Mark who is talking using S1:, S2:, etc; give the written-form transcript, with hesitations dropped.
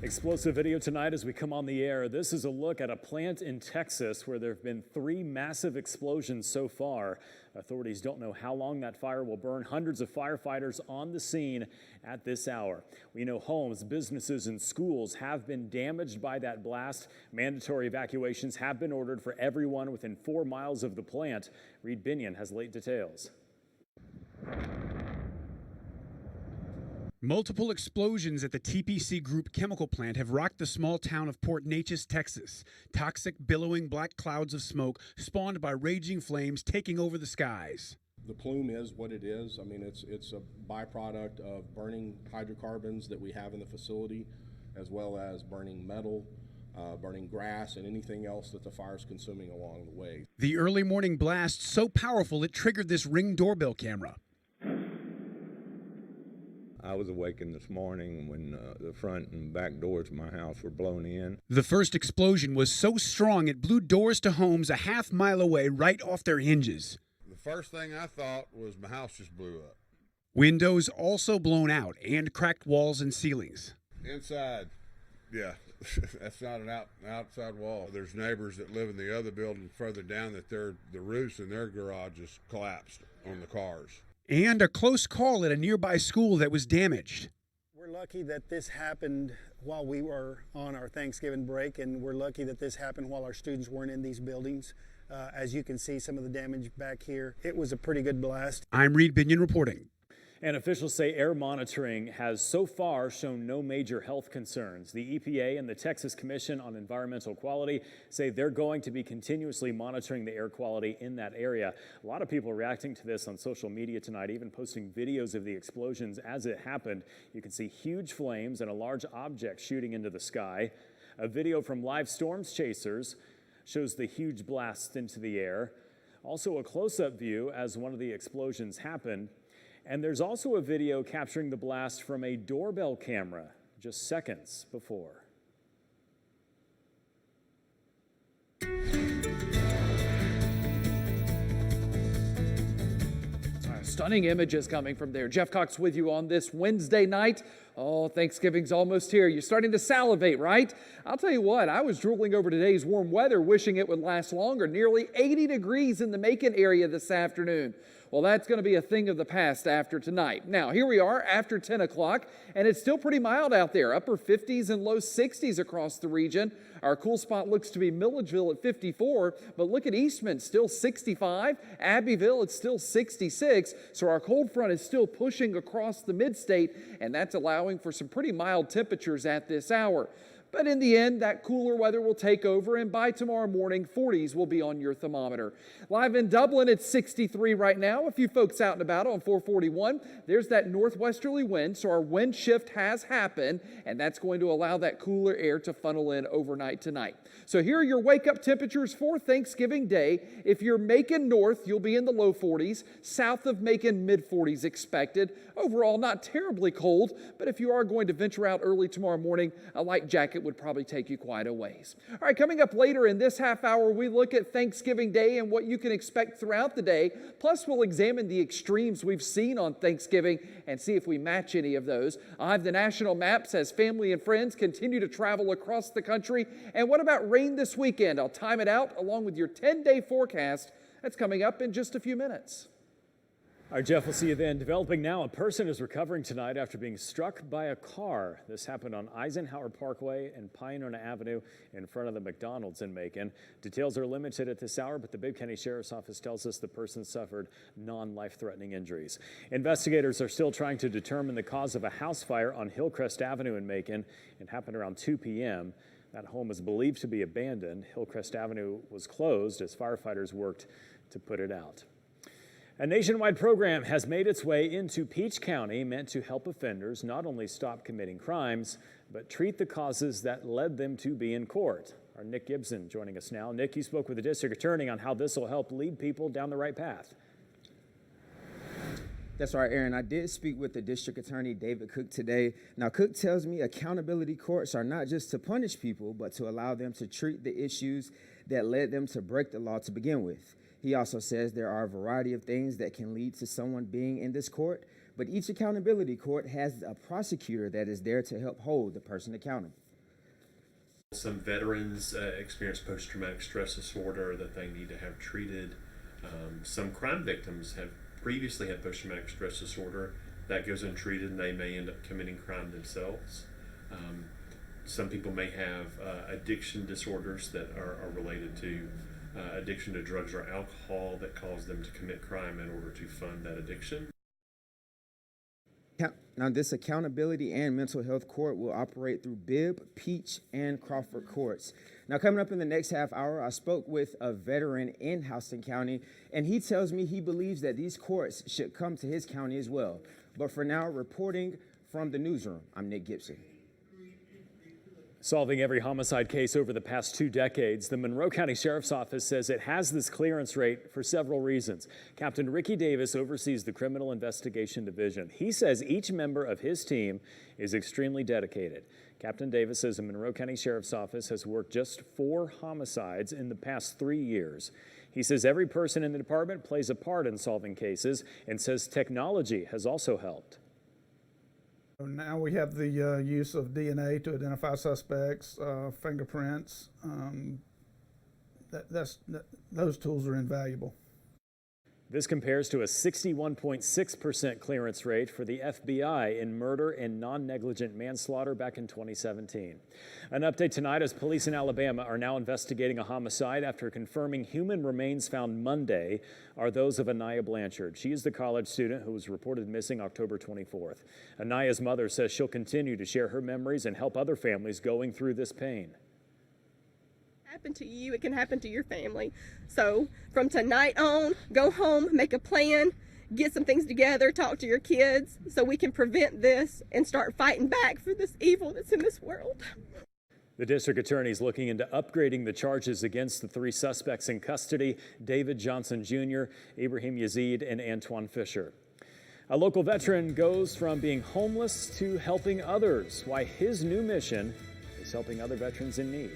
S1: Explosive video tonight as we come on the air. This is a look at a plant in Texas where there have been 3 massive explosions so far. Authorities don't know how long that fire will burn. Hundreds of firefighters on the scene at this hour. We know homes, businesses, and schools have been damaged by that blast. Mandatory evacuations have been ordered for everyone within 4 miles of the plant. Reed Binion has late details.
S2: Multiple explosions at the TPC Group chemical plant have rocked the small town of Port Neches, Texas. Toxic, billowing black clouds of smoke spawned by raging flames taking over the skies.
S3: The plume is what it is. I mean, it's a byproduct of burning hydrocarbons that we have in the facility, as well as burning metal, burning grass, and anything else that the fire's consuming along the way.
S2: The early morning blast so powerful it triggered this Ring doorbell camera.
S4: I was awakened this morning when the front and back doors of my house were blown in.
S2: The first explosion was so strong it blew doors to homes a half-mile away right off their hinges.
S5: The first thing I thought was my house just blew up.
S2: Windows also blown out and cracked walls and ceilings.
S5: Inside, yeah, that's not an outside wall. There's neighbors that live in the other building further down that the roofs in their garages collapsed on the cars.
S2: And a close call at a nearby school that was damaged.
S6: We're lucky that this happened while we were on our Thanksgiving break, and we're lucky that this happened while our students weren't in these buildings. As you can see, some of the damage back here, it was a pretty good blast.
S2: I'm Reed Binion reporting.
S1: And officials say air monitoring has so far shown no major health concerns. The EPA and the Texas Commission on Environmental Quality say they're going to be continuously monitoring the air quality in that area. A lot of people reacting to this on social media tonight, even posting videos of the explosions as it happened. You can see huge flames and a large object shooting into the sky. A video from Live Storms Chasers shows the huge blast into the air. Also a close-up view as one of the explosions happened. And there's also a video capturing the blast from a doorbell camera just seconds before.
S7: Stunning images coming from there. Jeff Cox with you on this Wednesday night. Oh, Thanksgiving's almost here. You're starting to salivate, right? I'll tell you what, I was drooling over today's warm weather, wishing it would last longer. Nearly 80 degrees in the Macon area this afternoon. Well, that's going to be a thing of the past after tonight. Now, here we are after 10 o'clock, and it's still pretty mild out there. Upper 50s and low 60s across the region. Our cool spot looks to be Milledgeville at 54, but look at Eastman, still 65. Abbeville, it's still 66. So our cold front is still pushing across the mid-state, and that's allowing for some pretty mild temperatures at this hour. But in the end, that cooler weather will take over, and by tomorrow morning, 40s will be on your thermometer. Live in Dublin, it's 63 right now. A few folks out and about on 441. There's that northwesterly wind, so our wind shift has happened, and that's going to allow that cooler air to funnel in overnight tonight. So here are your wake-up temperatures for Thanksgiving Day. If you're Macon north, you'll be in the low 40s. South of Macon, mid-40s expected. Overall, not terribly cold, but if you are going to venture out early tomorrow morning, a light jacket would probably take you quite a ways. All right, coming up later in this half hour, we look at Thanksgiving Day and what you can expect throughout the day. Plus, we'll examine the extremes we've seen on Thanksgiving and see if we match any of those. I'll have the national maps as family and friends continue to travel across the country. And what about rain this weekend? I'll time it out along with your 10-day forecast. That's coming up in just a few minutes.
S1: All right, Jeff, we'll see you then. Developing now, a person is recovering tonight after being struck by a car. This happened on Eisenhower Parkway and Pioneer Avenue in front of the McDonald's in Macon. Details are limited at this hour, but the Bibb County Sheriff's Office tells us the person suffered non-life-threatening injuries. Investigators are still trying to determine the cause of a house fire on Hillcrest Avenue in Macon. It happened around 2 p.m. That home is believed to be abandoned. Hillcrest Avenue was closed as firefighters worked to put it out. A nationwide program has made its way into Peach County meant to help offenders not only stop committing crimes, but treat the causes that led them to be in court. Our Nick Gibson joining us now. Nick, you spoke with the district attorney on how this will help lead people down the right path.
S8: That's right, Aaron. I did speak with the district attorney, David Cook, today. Now, Cook tells me accountability courts are not just to punish people, but to allow them to treat the issues that led them to break the law to begin with. He also says there are a variety of things that can lead to someone being in this court, but each accountability court has a prosecutor that is there to help hold the person accountable.
S9: Some veterans experience post-traumatic stress disorder that they need to have treated. Some crime victims have previously had post-traumatic stress disorder that goes untreated, and they may end up committing crime themselves. Some people may have addiction disorders that are related to addiction to drugs or alcohol that cause them to commit crime in order to fund that addiction.
S8: Now, this accountability and mental health court will operate through Bibb, Peach, and Crawford courts. Now, coming up in the next half hour, I spoke with a veteran in Houston County, and he tells me he believes that these courts should come to his county as well. But for now, reporting from the newsroom, I'm Nick Gibson.
S1: Solving every homicide case over the past 2 decades, the Monroe County Sheriff's Office says it has this clearance rate for several reasons. Captain Ricky Davis oversees the Criminal Investigation Division. He says each member of his team is extremely dedicated. Captain Davis says the Monroe County Sheriff's Office has worked just 4 homicides in the past 3 years. He says every person in the department plays a part in solving cases and says technology has also helped.
S10: Now we have the use of DNA to identify suspects, fingerprints. Those tools are invaluable.
S1: This compares to a 61.6% clearance rate for the FBI in murder and non-negligent manslaughter back in 2017. An update tonight as police in Alabama are now investigating a homicide after confirming human remains found Monday are those of Anaya Blanchard. She is the college student who was reported missing October 24th. Anaya's mother says she'll continue to share her memories and help other families going through this pain.
S11: Happen to you, it can happen to your family. So from tonight on, go home, make a plan, get some things together, talk to your kids so we can prevent this and start fighting back for this evil that's in this world.
S1: The district attorney is looking into upgrading the charges against the 3 suspects in custody, David Johnson Jr., Ibrahim Yazid, and Antoine Fisher. A local veteran goes from being homeless to helping others. Why his new mission is helping other veterans in need.